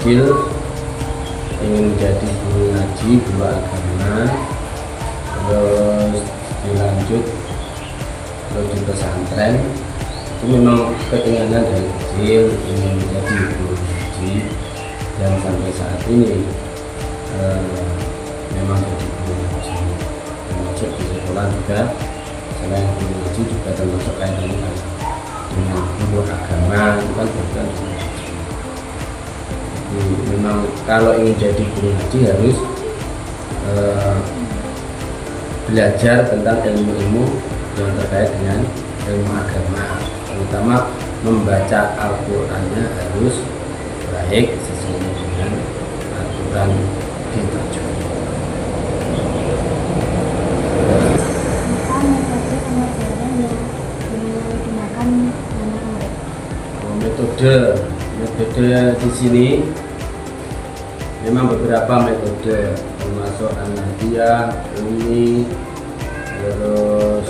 kecil ingin jadi guru ngaji, guru agama, terus dilanjut terus di pesantren. Itu memang keinginan dari kecil ingin menjadi guru ngaji, dan sampai saat ini memang jadi guru ngaji, termasuk di sekolah juga. Selain guru ngaji juga termasuk kaitannya dengan guru agama, itu kan bukan guru ngaji. Jadi memang kalau ingin jadi guru ngaji harus belajar tentang ilmu-ilmu yang terkait dengan ilmu agama, terutama membaca Al-Qur'annya harus baik sesuai dengan aturan kita. Metode di sini memang beberapa metode, termasuk An-Nahdiyah, Umi, terus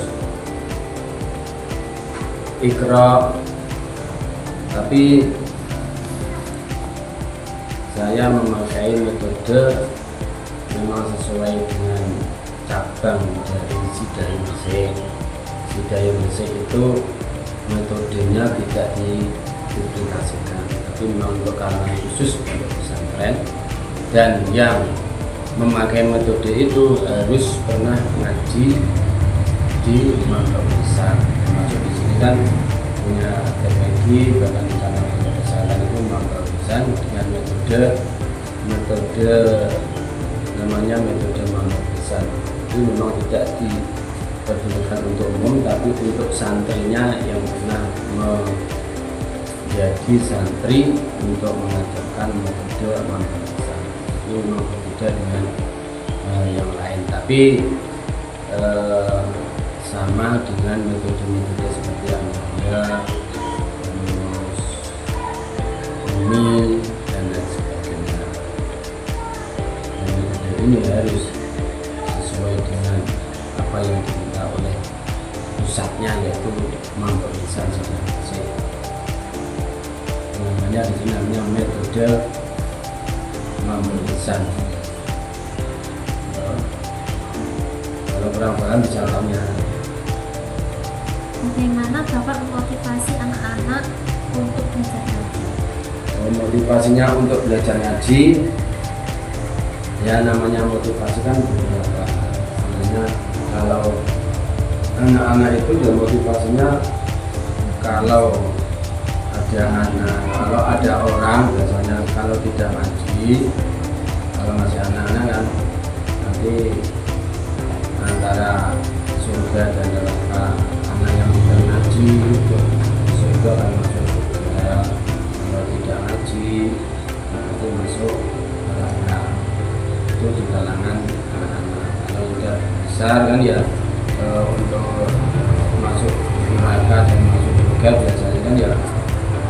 Iqra. Tapi saya memakai metode memang sesuai dengan cabang dari Hidayah Mesik. Hidayah Mesik itu metodenya tidak dipublikasikan, tapi memang untuk kalangan khusus untuk pesantren, dan yang memakai metode itu harus pernah ngaji di pondok besar. Termasuk di sini kan punya teknologi, bahkan di sana pesantren itu pondok besar dengan metode namanya metode pondok besar. Itu memang tidak diperbolehkan untuk umum, tapi untuk santrinya yang pernah menjadi santri untuk mengajarkan metode pondok besar. Itu memang berbeda dengan yang lain, tapi sama dengan metode-metode seperti An-Nahdiyah, terus Umi, dan lain sebagainya. Dan metode ini harus sesuai dengan apa yang diminta oleh pusatnya, yaitu Pondok Lisan Hidayah Mesik. Namanya di sini namanya metode Pondok Lisan. Kalau kurang paham bisa tanya. Bagaimana Bapak memotivasi anak-anak untuk belajar ngaji? Motivasinya untuk belajar ngaji, ya namanya motivasi kan beberapa. Sebenarnya kalau anak-anak itu ya motivasinya, kalau ada orang biasanya kalau tidak ngaji, kalau masih anak-anak kan nanti antara surga dan neraka. Anak yang tidak ngaji surga akan masuk surga, kalau tidak ngaji nanti masuk neraka. Itu di kalangan anak-anak. Kalau sudah besar kan ya untuk masuk neraka dan masuk surga biasanya kan ya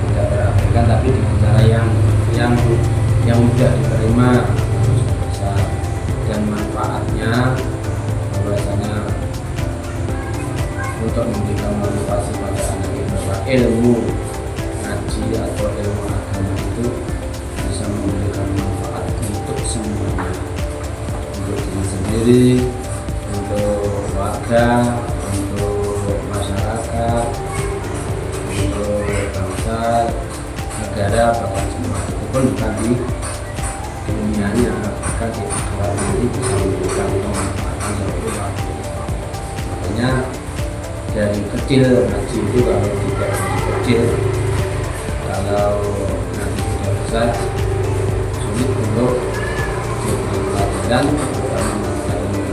tidak terabaikan, tapi dengan cara yang mudah diterima, besar, dan manfaatnya biasanya untuk memberikan motivasi pada anak itu bahwa ilmu ngaji atau ilmu agama itu bisa memberikan manfaat untuk semuanya, untuk diri sendiri, untuk keluarga, untuk masyarakat, untuk bangsa, negara, bahkan semua. Itu pun bukan di dunianya, bahkan di akhirat ini bisa memberikan kemanfaatan seperti itu. Makanya dari kecil ngaji itu, kalau tidak dari kecil, kalau nanti sudah besar sulit untuk jadi pelajaran, terutama ilmu.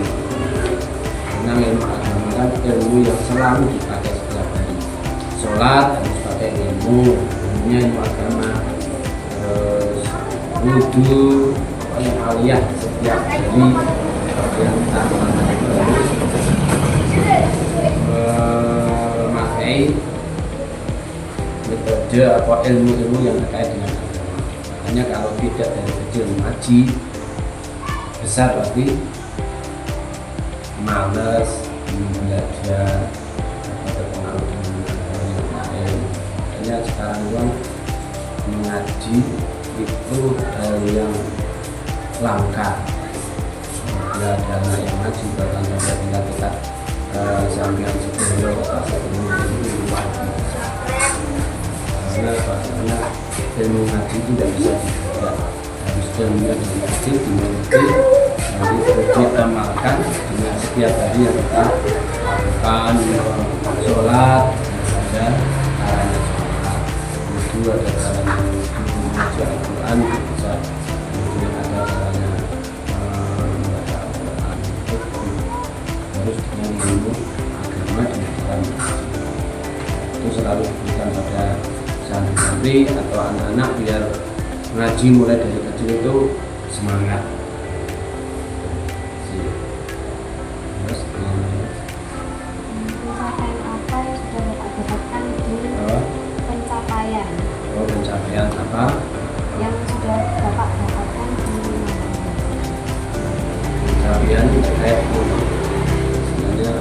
Karena ilmu agama kan ilmu yang selalu dipakai setiap hari. Sholat harus pakai ilmunya ilmu agama. Terus wudhu, pokoknya aliyah setiap hari yang tanpa harus memakai metode atau ilmu-ilmu yang terkait dengan agama. Makanya kalau tidak dari kecil ngaji, besar pasti malas belajar atau terpengaruh dengan yang lain. Makanya sekarang mengaji itu hal yang langka. Bila ada anak yang ngaji bahkan sampai tingkat sampean sebelum itu luar biasa. Karena ilmu ngaji itu tidak bisa dibaca, harus ilmunya dimengerti, nanti diamalkan dengan setiap hari yang kita lakukan, sholat, saja caranya sholat, itu ada caranya membaca Al-Quran, bisa kemudian ada caranya membaca Al-Quran, harus dengan ilmu agama di dalam itu selalu diberikan pada santri atau anak-anak biar ngaji mulai dari kecil itu semangat. Terus Pencapaian apa yang sudah Bapak dapatkan di pencapaian pencapaian apa? yang sudah Bapak dapatkan di Pencapaian terkait sebenarnya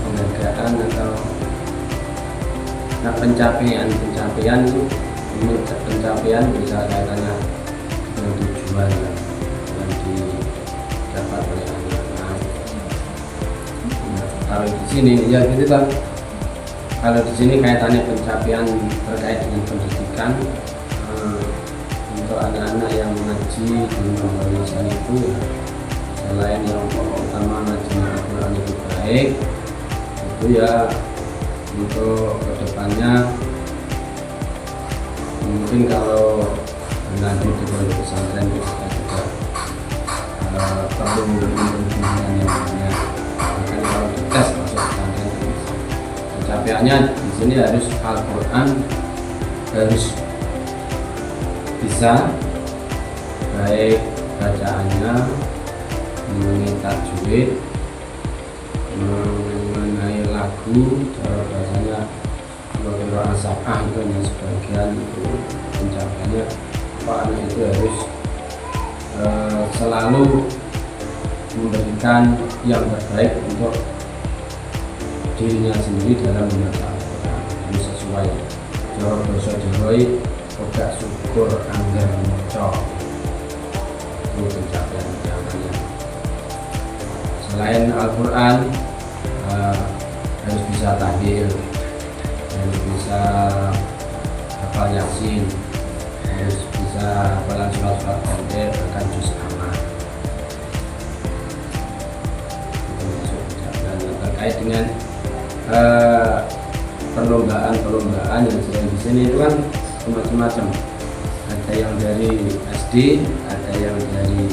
penghargaan atau pencapaian itu pencapaian bisa kaitannya dengan tujuan yang didapat oleh anak-anak. Kalau di sini ya gitu kan, kalau di sini kaitannya pencapaian terkait dengan pendidikan untuk anak-anak yang mengaji di Malaysia itu ya, selain yang utama ngaji Al-Quran itu baik, itu ya untuk kedepannya mungkin kalau lanjut di pondok pesantren kita juga perlu bimbingan yang banyak. Makanya kalau dites masuk pesantren pencapaiannya di sini harus Al-Quran harus bisa baik bacaannya, mengenai tajwid, mengenai lagu, cara bahasanya beberapa sabah itu hanya sebagian, itu pencapaiannya Pak anak itu harus selalu memberikan yang terbaik untuk dirinya sendiri dalam membaca Al-Quran, harus sesuai cara bahasa Jawa oga syukur anggar moco, itu pencapaian utamanya. Selain Al-Quran harus bisa tahlil, harus bisa hafal Yasin, harus bisa hafalan surat-surat pendek, bahkan juz amma. Itu masuk pencapaian. Terkait dengan perlombaan yang sedang di sini itu kan macam-macam. Ada yang dari SD, ada yang dari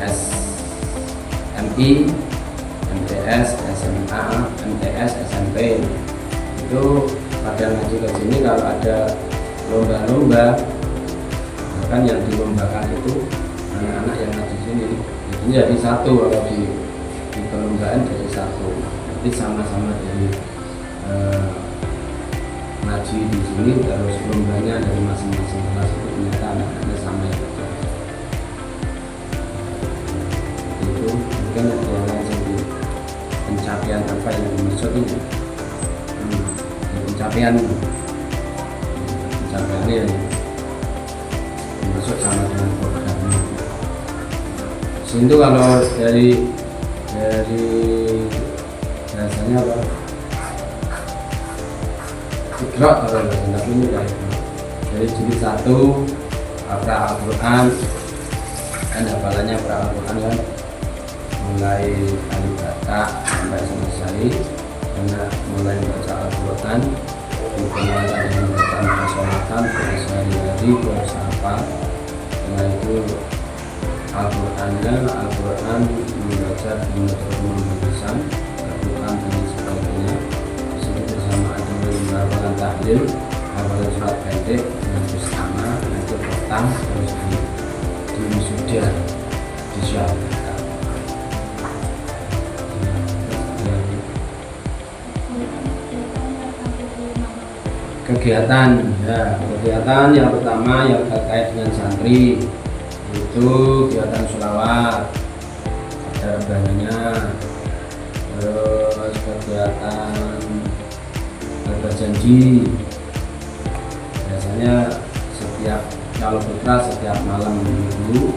SMI, MTS, SMA, MTS, SMP. Itu pada ngaji ke sini kalau ada lomba-lomba, bahkan yang dilombakan itu anak-anak yang ngaji sini. Jadi jadi satu, kalau di perlombaan jadi satu. Nanti sama-sama dari ngaji di sini, terus lombanya dari masing-masing kelas itu ternyata anak-anaknya sama ya. Itu mungkin ada yang lain pencapaian apa yang dimaksud ini. Pencapaiannya masuk sama dengan programnya. Itu kalau dari biasanya apa? Ikhra kalau tapi ini dari jilid 1 pra Al-Quran, kan hafalannya pra Al-Quran kan mulai alif bata sampai selesai. Karena mulai baca Al-Quran dikenalkan dengan bacaan kesolatan, sehari-hari harus apa. Setelah itu Al-Quran membaca dengan tulisan Al-Quran dan sebagainya. Disitu bersama ada hafalan tahlil, hafalan surat pendek dengan juz amma, itu petang terus di wisuda disyariatkan. Kegiatan yang pertama yang terkait dengan santri itu kegiatan sholawat, ada rebananya, terus kegiatan berjanji biasanya setiap kalau putra setiap malam Minggu,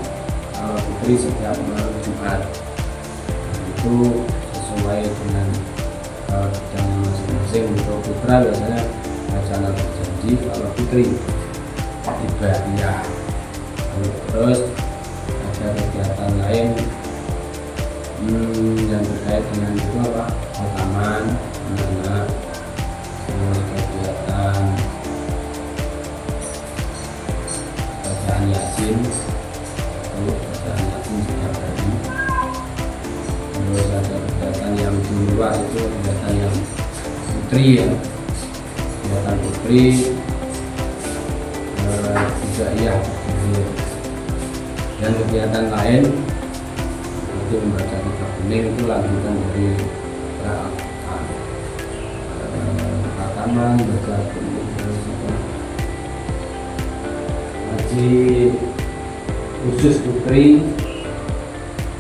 kalau putri setiap malam Jumat. Itu sesuai dengan jam masing-masing. Untuk putra biasanya acara berjanji, kalau putri ibadah. Terus ada kegiatan lain yang terkait dengan itu apa? Taman anak-anak, kegiatan bacaan Yasin, bacaan Yasin setiap hari. Terus ada kegiatan yang di luar, itu kegiatan yang putri ya, kegiatan putri juga iya. Dan kegiatan lain itu membaca kitab kuning, itu lanjutan dari khataman, baca kuning, terus ngaji khusus putri.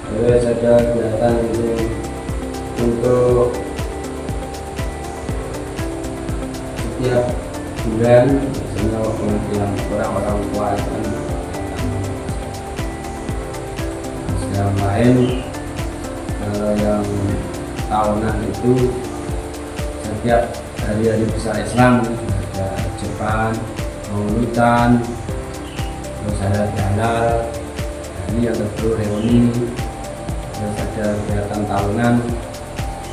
Terus ada kegiatan itu untuk setiap bulan, biasanya pengajian orang-orang tua kan. Yang lain kalau yang tahunan itu setiap hari-hari besar Islam, ada Jepang, Mauludan, terus ada halal, ini yang kedua reuni. Terus ada kegiatan tahunan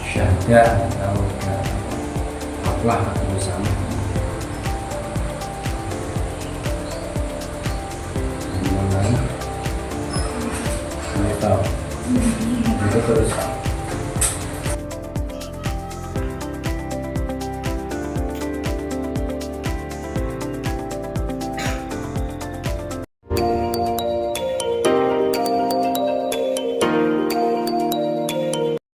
syahadah atau haflah bersama. Itu terus